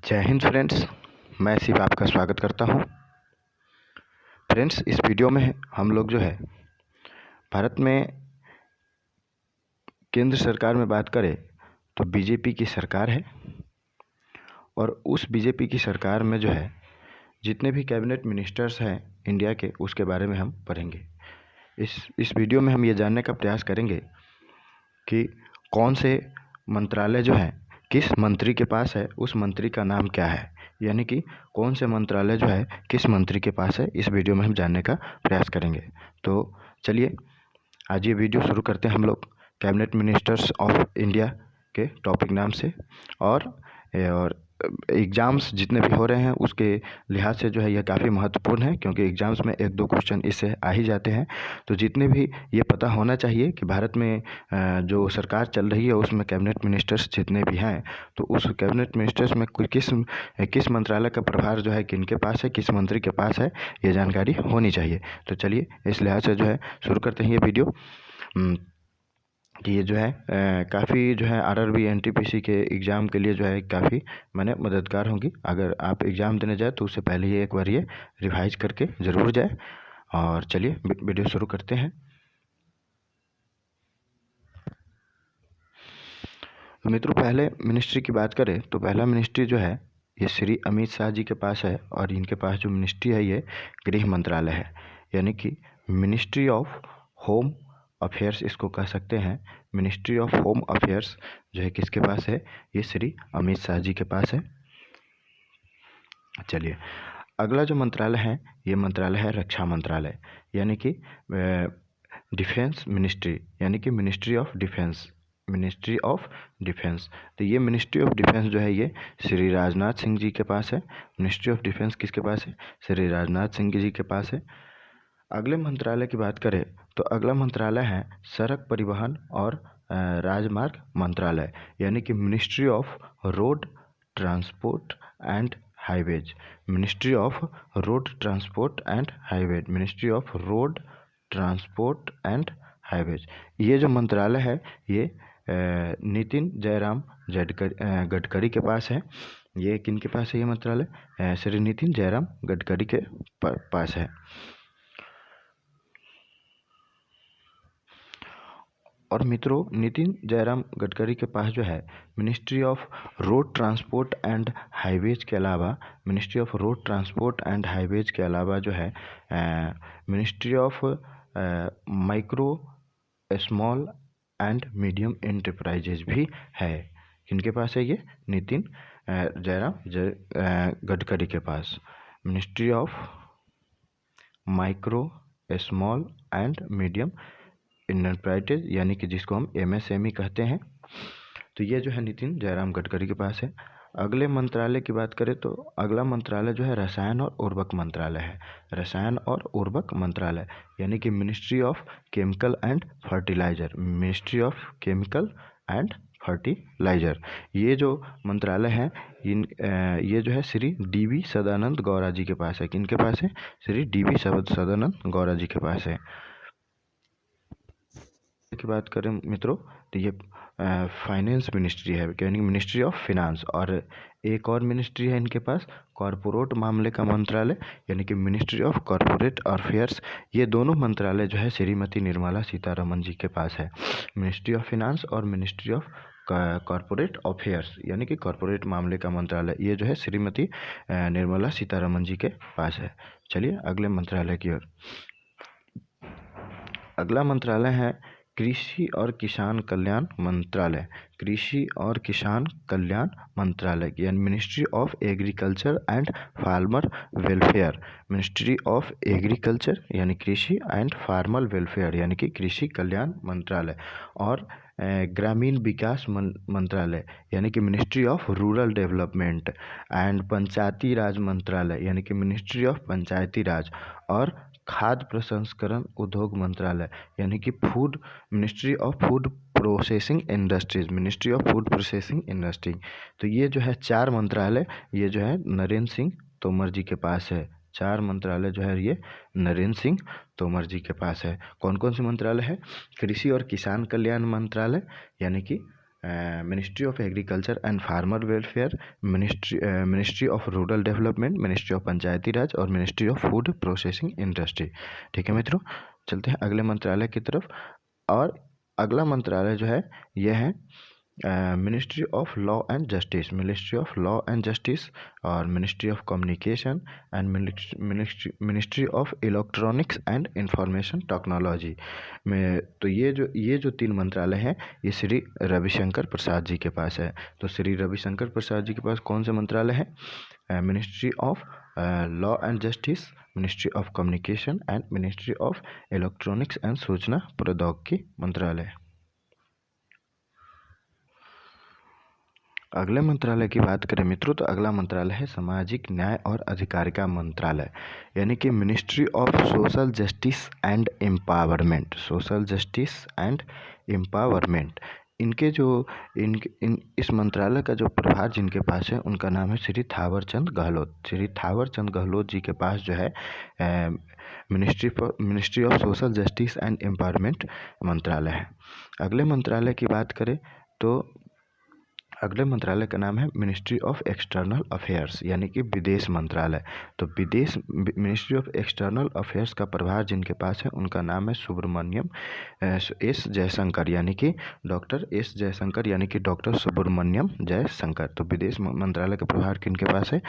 जय हिंद फ्रेंड्स, मैं शिव आपका स्वागत करता हूं। फ्रेंड्स, इस वीडियो में हम लोग जो है भारत में केंद्र सरकार में बात करें तो बीजेपी की सरकार है और उस बीजेपी की सरकार में जो है जितने भी कैबिनेट मिनिस्टर्स हैं इंडिया के, उसके बारे में हम पढ़ेंगे। इस वीडियो में हम ये जानने का प्रयास करेंगे कि कौन से मंत्रालय जो है किस मंत्री के पास है, उस मंत्री का नाम क्या है, यानी कि कौन से मंत्रालय जो है किस मंत्री के पास है। इस वीडियो में हम जानने का प्रयास करेंगे। तो चलिए आज ये वीडियो शुरू करते हैं हम लोग कैबिनेट मिनिस्टर्स ऑफ इंडिया के टॉपिक नाम से। और एग्ज़ाम्स जितने भी हो रहे हैं उसके लिहाज से जो है यह काफ़ी महत्वपूर्ण है, क्योंकि एग्ज़ाम्स में एक दो क्वेश्चन इससे आ ही जाते हैं। तो जितने भी ये पता होना चाहिए कि भारत में जो सरकार चल रही है उसमें कैबिनेट मिनिस्टर्स जितने भी हैं, तो उस कैबिनेट मिनिस्टर्स में किस मंत्रालय का प्रभार जो है किनके पास है, किस मंत्री के पास है, ये जानकारी होनी चाहिए। तो चलिए इस लिहाज से जो है शुरू करते हैं ये वीडियो कि ये जो है काफ़ी जो है आरआरबी एनटीपीसी के एग्ज़ाम के लिए जो है काफ़ी मददगार होंगी। अगर आप एग्ज़ाम देने जाए तो उससे पहले ही एक बार ये रिवाइज करके ज़रूर जाए। और चलिए वीडियो शुरू करते हैं। तो मित्रों, पहले मिनिस्ट्री की बात करें तो पहला मिनिस्ट्री जो है ये श्री अमित शाह जी के पास है, और इनके पास जो मिनिस्ट्री है ये गृह मंत्रालय है, यानी कि मिनिस्ट्री ऑफ होम अफेयर्स इसको कह सकते हैं। मिनिस्ट्री ऑफ होम अफेयर्स जो है किसके पास है, ये श्री अमित शाह जी के पास है। चलिए अगला जो मंत्रालय है ये मंत्रालय है रक्षा मंत्रालय, यानी कि डिफेंस मिनिस्ट्री, यानी कि ministry of defence. Ministry of defence, तो ये मिनिस्ट्री ऑफ डिफेंस जो है ये श्री राजनाथ सिंह जी के पास है। मिनिस्ट्री ऑफ डिफेंस किसके पास है, श्री राजनाथ सिंह जी के पास है। अगले मंत्रालय की बात करें तो अगला मंत्रालय है सड़क परिवहन और राजमार्ग मंत्रालय, यानी कि ministry of road transport and highways. Ministry of road transport and highways, ministry of road transport and highways. ये जो मंत्रालय है ये नितिन जयराम गडकरी के पास है। ये किन के पास है ये मंत्रालय, श्री नितिन जयराम गडकरी के पास है। और मित्रों, नितिन जयराम गडकरी के पास जो है ministry of road transport and highways के अलावा, ministry of road transport and highways के अलावा जो है ministry of micro small and medium enterprises भी है। किनके पास है ये, नितिन जयराम गडकरी के पास। Ministry of micro small and medium enterprises, यानी कि जिसको हम MSME कहते हैं, तो ये जो है नितिन जयराम गडकरी के पास है। अगले मंत्रालय की बात करें तो अगला मंत्रालय जो है रसायन और उर्वरक मंत्रालय है। रसायन और उर्वरक मंत्रालय, यानी कि ministry of chemical and fertiliser. Ministry of chemical and fertiliser, ये जो मंत्रालय है ये जो है श्री DV सदानंद गौड़ा जी के पास है। किनके पास है, श्री DV सदानंद गौड़ा जी के पास है। की बात करें मित्रों तो ये फाइनेंस मिनिस्ट्री है, यानी मिनिस्ट्री ऑफ फिनांस। और एक और मिनिस्ट्री है इनके पास कॉरपोरेट मामले का मंत्रालय, यानी कि मिनिस्ट्री ऑफ कॉरपोरेट अफेयर्स। ये दोनों मंत्रालय जो है श्रीमती निर्मला सीतारमन जी के पास है। मिनिस्ट्री ऑफ फिनांस और मिनिस्ट्री ऑफ कॉरपोरेट अफेयर्स, यानी कि कॉरपोरेट मामले का मंत्रालय, ये जो है श्रीमती निर्मला सीतारमन जी के पास है। चलिए अगले मंत्रालय की ओर। अगला मंत्रालय है कृषि और किसान कल्याण मंत्रालय। कृषि और किसान कल्याण मंत्रालय, यानी ministry of agriculture and farmer welfare. Ministry of agriculture यानी कृषि एंड फार्मर वेलफेयर, यानी कि कृषि कल्याण मंत्रालय। और ग्रामीण विकास मंत्रालय, यानी कि ministry of rural development and Panchayati Raj मंत्रालय, यानी कि मिनिस्ट्री ऑफ पंचायती राज। और खाद्य प्रसंस्करण उद्योग मंत्रालय, यानी कि food ministry of food processing industries. Ministry of food processing industry. तो ये जो है चार मंत्रालय ये जो है नरेंद्र सिंह तोमर जी के पास है। चार मंत्रालय जो है ये नरेंद्र सिंह तोमर जी के पास है। कौन कौन से मंत्रालय है, कृषि और किसान कल्याण मंत्रालय, यानी कि ministry of agriculture and farmer welfare, ministry of rural development, ministry of Panchayati Raj और ministry of food processing industry. ठीक है मित्रों, चलते हैं अगले मंत्रालय की तरफ। और अगला मंत्रालय जो है यह है ministry of law and justice, ministry of law and justice और ministry of communication and ministry of electronics and information technology में। तो ये जो 3 मंत्रालय हैं ये श्री रविशंकर प्रसाद जी के पास है। तो श्री रविशंकर प्रसाद जी के पास कौन से मंत्रालय हैं? Ministry of law and justice, ministry of communication and ministry of electronics and सूचना प्रौद्योगिकी मंत्रालय। अगले मंत्रालय की बात करें मित्रों तो अगला मंत्रालय है सामाजिक न्याय और अधिकारिता मंत्रालय, यानी कि ministry of social justice and empowerment, social justice and empowerment. इनके जो इस मंत्रालय का जो प्रभार जिनके पास है उनका नाम है श्री थावरचंद गहलोत। श्री थावरचंद गहलोत जी के पास जो है ministry of social justice and empowerment मंत्रालय है। अगले मंत्रालय की बात करें तो अगले मंत्रालय का नाम है मिनिस्ट्री ऑफ एक्सटर्नल अफेयर्स, यानी कि विदेश मंत्रालय। तो मिनिस्ट्री ऑफ एक्सटर्नल अफेयर्स का प्रभार जिनके पास है उनका नाम है सुब्रमण्यम एस जयशंकर, यानी कि डॉक्टर एस जयशंकर, यानी कि डॉक्टर सुब्रमण्यम जयशंकर। तो विदेश मंत्रालय का प्रभार किनके पास है?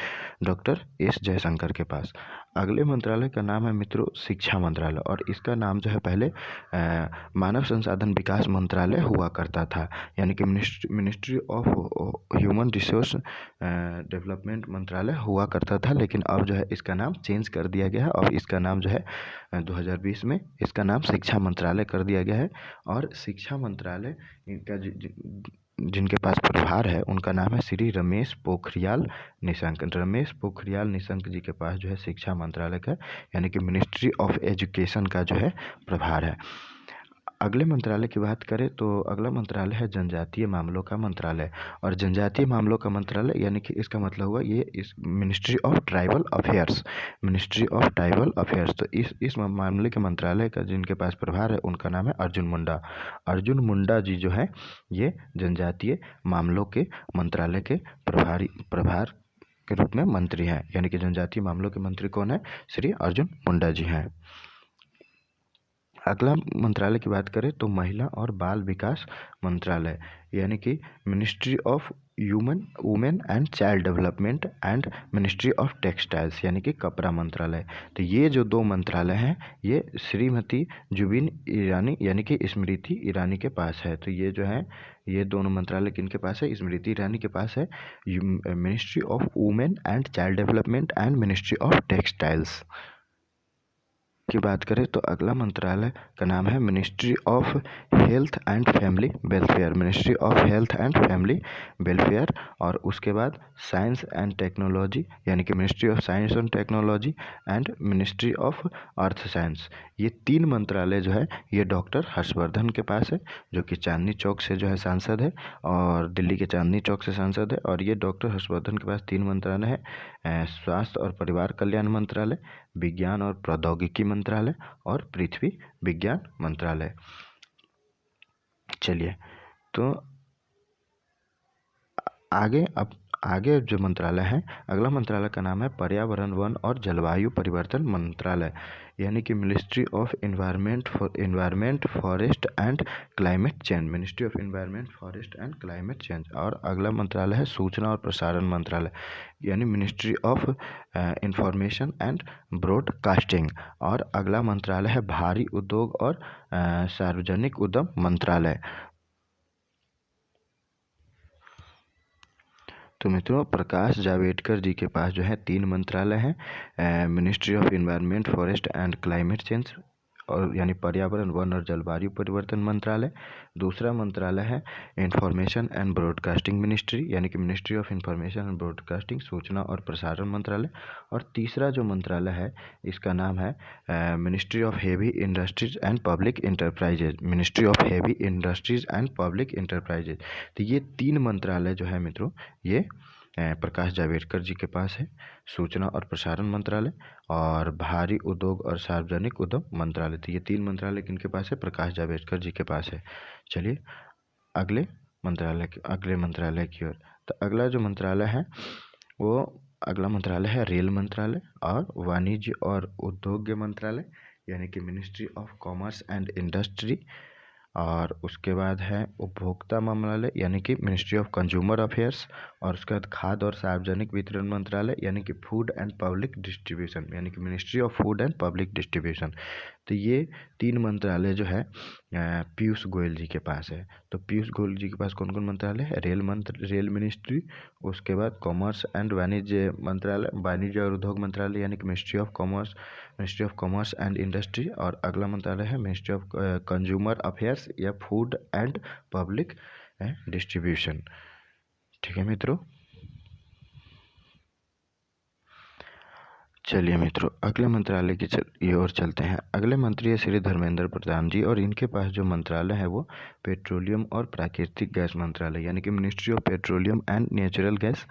डॉक्टर एस जयशंकर के पास। अगले मंत्रालय का नाम है मित्रों शिक्षा मंत्रालय, और इसका नाम जो है पहले मानव संसाधन विकास मंत्रालय हुआ करता था, यानी कि ministry of human resource development मंत्रालय हुआ करता था। लेकिन अब जो है इसका नाम चेंज कर दिया गया है। अब इसका नाम जो है 2020 में इसका नाम शिक्षा मंत्रालय कर दिया गया है। और शिक्षा मंत्रालय इनका जिनके पास प्रभार है उनका नाम है श्री रमेश पोखरियाल निशंक। रमेश पोखरियाल निशंक जी के पास जो है शिक्षा मंत्रालय का, यानी कि मिनिस्ट्री ऑफ एजुकेशन का जो है प्रभार है। अगले मंत्रालय की बात करें तो अगला मंत्रालय है जनजातीय मामलों का मंत्रालय। और जनजातीय मामलों का मंत्रालय यानी कि इसका मतलब हुआ ये इस ministry of tribal affairs, ministry of tribal affairs. तो इस मामले के मंत्रालय का जिनके पास प्रभार है उनका नाम है अर्जुन मुंडा। अर्जुन मुंडा जी जो है ये जनजातीय मामलों के मंत्रालय के प्रभार के रूप में मंत्री हैं, यानी कि जनजातीय मामलों के मंत्री कौन है? श्री अर्जुन मुंडा जी हैं। अगला मंत्रालय की बात करें तो महिला और बाल विकास मंत्रालय, यानी कि ministry of women and child development and ministry of textiles, यानी कि कपड़ा मंत्रालय। तो ये जो 2 मंत्रालय हैं ये श्रीमती जुबिन ईरानी यानी कि स्मृति ईरानी के पास है। तो ये जो है ये दोनों मंत्रालय किनके पास है? स्मृति ईरानी के पास है। Ministry of women and child development and ministry of textiles की बात करें तो अगला मंत्रालय का नाम है ministry of health and family welfare, ministry of health and family welfare. और उसके बाद साइंस एंड टेक्नोलॉजी, यानी कि ministry of science and technology and ministry of earth science. ये 3 मंत्रालय जो है ये डॉक्टर हर्षवर्धन के पास है, जो कि चांदनी चौक से जो है सांसद है, और दिल्ली के चांदनी चौक से सांसद है। और ये डॉक्टर हर्षवर्धन के पास 3 मंत्रालय है, स्वास्थ्य और परिवार कल्याण मंत्रालय, विज्ञान और प्रौद्योगिकी मंत्रालय और पृथ्वी विज्ञान मंत्रालय। चलिए तो आगे जो मंत्रालय है अगला मंत्रालय का नाम है पर्यावरण वन और जलवायु परिवर्तन मंत्रालय, यानी कि ministry of environment forest and climate change, ministry of environment forest and climate change. और अगला मंत्रालय है सूचना और प्रसारण मंत्रालय, यानी ministry of information and broadcasting. और अगला मंत्रालय है भारी उद्योग और सार्वजनिक उद्यम मंत्रालय। तो मित्रों प्रकाश जावड़ेकर जी के पास जो है 3 मंत्रालय हैं, ministry of environment forest and climate change, और यानी पर्यावरण वन और जलवायु परिवर्तन मंत्रालय। दूसरा मंत्रालय है इंफॉर्मेशन एंड ब्रॉडकास्टिंग मिनिस्ट्री, यानी कि ministry of information and broadcasting सूचना और प्रसारण मंत्रालय। और तीसरा जो मंत्रालय है इसका नाम है ministry of heavy industries and public enterprises, ministry of heavy industries and public enterprises. तो ये 3 मंत्रालय जो है मित्रों ये प्रकाश जावड़ेकर जी के पास है, सूचना और प्रसारण मंत्रालय और भारी उद्योग और सार्वजनिक उद्यम मंत्रालय। तो ये 3 मंत्रालय किनके पास है? प्रकाश जावड़ेकर जी के पास है। चलिए अगले अगले मंत्रालय की ओर। तो अगला जो मंत्रालय है वो अगला मंत्रालय है रेल मंत्रालय और वाणिज्य और उद्योग मंत्रालय, यानी कि ministry of commerce and industry. और उसके बाद है उपभोक्ता मंत्रालय, यानी कि मिनिस्ट्री ऑफ कंज्यूमर अफेयर्स। और उसके बाद खाद्य और सार्वजनिक वितरण मंत्रालय, यानी कि फूड एंड पब्लिक डिस्ट्रीब्यूशन, यानी कि ministry of food and public distribution. तो ये 3 मंत्रालय जो है पीयूष गोयल जी के पास है। तो पीयूष गोयल जी के पास कौन कौन मंत्रालय है? रेल मिनिस्ट्री, उसके बाद कॉमर्स एंड वाणिज्य मंत्रालय, वाणिज्य और उद्योग मंत्रालय, यानी कि ministry of commerce and industry. और अगला मंत्रालय है मिनिस्ट्री ऑफ कंज्यूमर अफेयर्स या फूड एंड पब्लिक डिस्ट्रीब्यूशन। ठीक है मित्रों, चलिए मित्रों अगले मंत्रालय की ओर चलते हैं। अगले मंत्री है श्री धर्मेंद्र प्रधान जी, और इनके पास जो मंत्रालय है वो पेट्रोलियम और प्राकृतिक गैस मंत्रालय, यानी कि ministry of petroleum and natural gas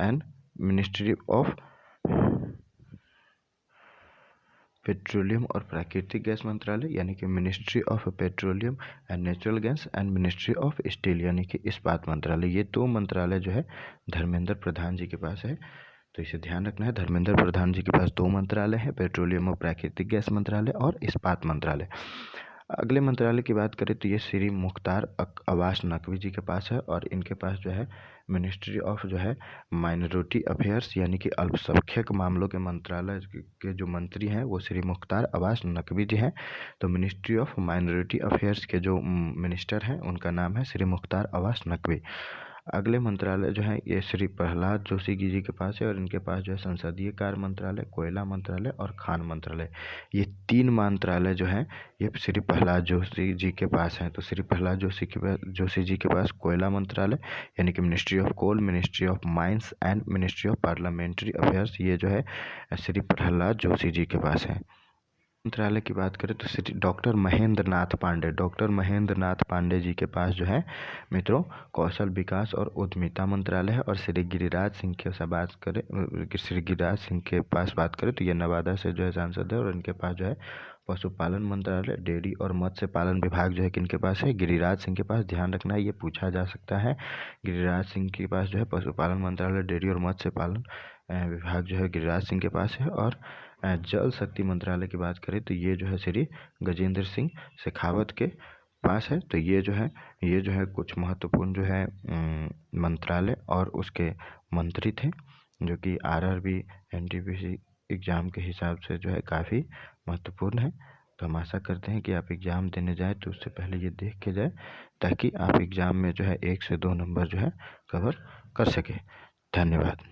and ministry of petroleum और प्राकृतिक गैस मंत्रालय, यानी कि ministry of petroleum and natural gas and ministry of steel, यानी कि इस्पात मंत्रालय। ये 2 मंत्रालय जो है धर्मेंद्र प्रधान जी के पास है। तो इसे ध्यान रखना है, धर्मेंद्र प्रधान जी के पास 2 मंत्रालय हैं, पेट्रोलियम और प्राकृतिक गैस मंत्रालय और इस्पात मंत्रालय। अगले मंत्रालय की बात करें तो ये श्री मुख्तार अब्बास नकवी जी के पास है, और इनके पास जो है मिनिस्ट्री ऑफ जो है माइनॉरिटी अफेयर्स, यानी कि अल्पसंख्यक मामलों के मंत्रालय के जो मंत्री हैं वो श्री मुख्तार अब्बास नकवी जी हैं। तो मिनिस्ट्री ऑफ माइनॉरिटी अफेयर्स के जो मिनिस्टर हैं उनका नाम है श्री मुख्तार अब्बास नकवी। अगले मंत्रालय जो है ये श्री प्रहलाद जोशी जी के पास है, और इनके पास जो है संसदीय कार्य मंत्रालय, कोयला मंत्रालय और खान मंत्रालय। ये 3 मंत्रालय जो हैं ये श्री प्रहलाद जोशी जी के पास हैं। तो श्री प्रहलाद जोशी जी के पास कोयला मंत्रालय, यानी कि ministry of coal, ministry of mines and ministry of parliamentary affairs, ये जो है श्री प्रहलाद जोशी जी के पास है। मंत्रालय की बात करें तो श्री डॉक्टर महेंद्र नाथ पांडे जी के पास जो है मित्रों कौशल विकास और उद्यमिता मंत्रालय है। और श्री गिरिराज सिंह के पास बात करें तो ये नवादा से जो है सांसद है, और इनके पास जो है पशुपालन मंत्रालय, डेयरी और मत्स्य पालन विभाग जो है किनके पास है? गिरिराज सिंह के पास। ध्यान रखना है, ये पूछा जा सकता है। गिरिराज सिंह के पास जो है पशुपालन मंत्रालय, डेयरी और मत्स्य पालन विभाग जो है गिरिराज सिंह के पास है। और जल शक्ति मंत्रालय की बात करें तो ये जो है श्री गजेंद्र सिंह शेखावत के पास है। तो ये जो है कुछ महत्वपूर्ण जो है मंत्रालय और उसके मंत्री थे, जो कि आरआरबी एनटीपीसी एग्ज़ाम के हिसाब से जो है काफ़ी महत्वपूर्ण है। तो हम आशा करते हैं कि आप एग्ज़ाम देने जाएँ तो उससे पहले ये देख के जाए, ताकि आप एग्ज़ाम में जो है 1 से 2 नंबर जो है कवर कर सकें। धन्यवाद।